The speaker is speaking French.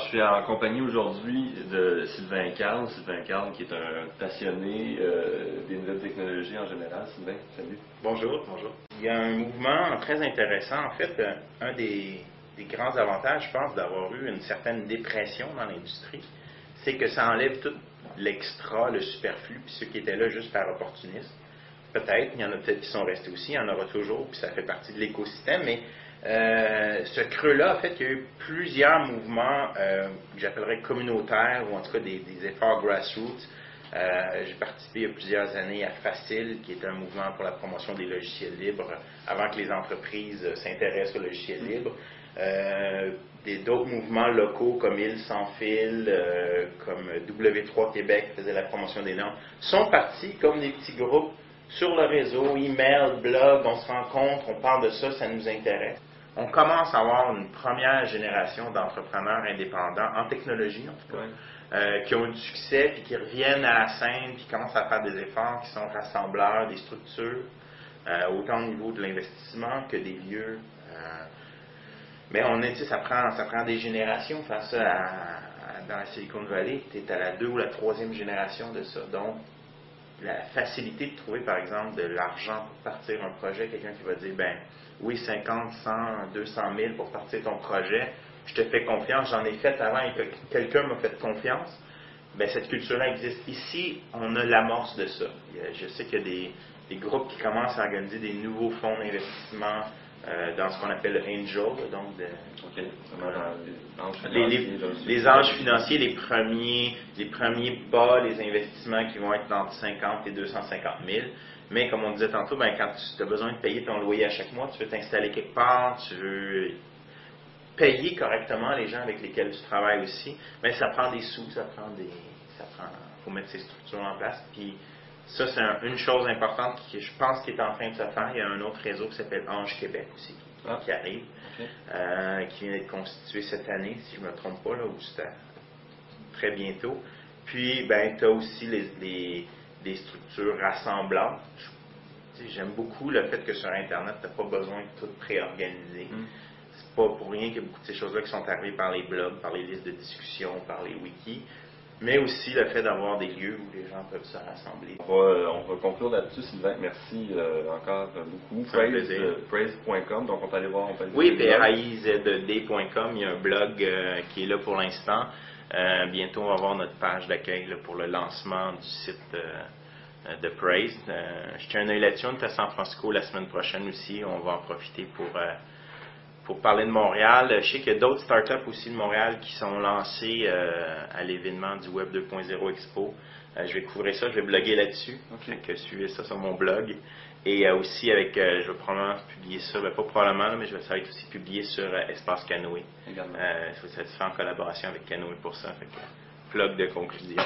je suis en compagnie aujourd'hui de Sylvain Carle. Sylvain Carle qui est un passionné des nouvelles technologies en général. Sylvain, salut. Bonjour, bonjour. Il y a un mouvement très intéressant. En fait, un des grands avantages, je pense, d'avoir eu une certaine dépression dans l'industrie, c'est que ça enlève tout l'extra, le superflu, puis ceux qui étaient là juste par opportunisme. Peut-être, il y en a peut-être qui sont restés aussi, il y en aura toujours, puis ça fait partie de l'écosystème, mais ce creux-là a fait qu'il y a eu plusieurs mouvements que j'appellerais communautaires, ou en tout cas des efforts grassroots. J'ai participé il y a plusieurs années à Facile, qui est un mouvement pour la promotion des logiciels libres, avant que les entreprises s'intéressent aux logiciels libres. D'autres mouvements locaux comme Île sans fil, comme W3 Québec faisait la promotion des normes, sont partis comme des petits groupes sur le réseau, email, blog, on se rencontre, on parle de ça, ça nous intéresse. On commence à avoir une première génération d'entrepreneurs indépendants, en technologie en tout cas, qui ont eu du succès, puis qui reviennent à la scène, puis qui commencent à faire des efforts, qui sont rassembleurs, des structures, autant au niveau de l'investissement que des lieux. Mais ça prend des générations faire ça dans la Silicon Valley. Tu es à la 2 ou la 3e génération de ça. Donc, la facilité de trouver, par exemple, de l'argent pour partir un projet, quelqu'un qui va dire, ben oui, 50, 100, 200 000 pour partir ton projet, je te fais confiance, j'en ai fait avant et que quelqu'un m'a fait confiance, ben cette culture-là existe. Ici, on a l'amorce de ça. Je sais qu'il y a des groupes qui commencent à organiser des nouveaux fonds d'investissement dans ce qu'on appelle le angel, donc les anges financiers, les premiers pas, les investissements qui vont être entre 50 et 250 000. Mais comme on disait tantôt, ben, quand tu as besoin de payer ton loyer à chaque mois, tu veux t'installer quelque part, tu veux payer correctement les gens avec lesquels tu travailles aussi, mais ça prend des sous, faut mettre ces structures en place. Puis ça, c'est une chose importante qui, je pense, qui est en train de se faire. Il y a un autre réseau qui s'appelle Ange Québec aussi, qui arrive, qui vient d'être constitué cette année, si je ne me trompe pas, là, ou c'était très bientôt. Puis, ben, tu as aussi des structures rassemblantes. J'aime beaucoup le fait que sur Internet, tu n'as pas besoin de tout préorganiser. C'est pas pour rien qu'il y a beaucoup de ces choses-là qui sont arrivées par les blogs, par les listes de discussion, par les wikis, mais aussi le fait d'avoir des lieux où les gens peuvent se rassembler. On va conclure là-dessus, Sylvain. Merci encore beaucoup. Praise.com, donc on peut aller voir. Oui, praizd.com, il y a un blog qui est là pour l'instant. Bientôt, on va avoir notre page d'accueil pour le lancement du site de Praise. Je tiens un œil là-dessus. On est à San Francisco la semaine prochaine aussi. On va en profiter pour parler de Montréal. Je sais qu'il y a d'autres startups aussi de Montréal qui sont lancées à l'événement du Web 2.0 Expo. Je vais couvrir ça, je vais bloguer là-dessus. Donc, suivez ça sur mon blog. Et aussi je vais probablement publier ça, pas probablement, mais ça va être aussi publié sur Espace Canoë. Ça se fait en collaboration avec Canoë pour ça. Plug de conclusion.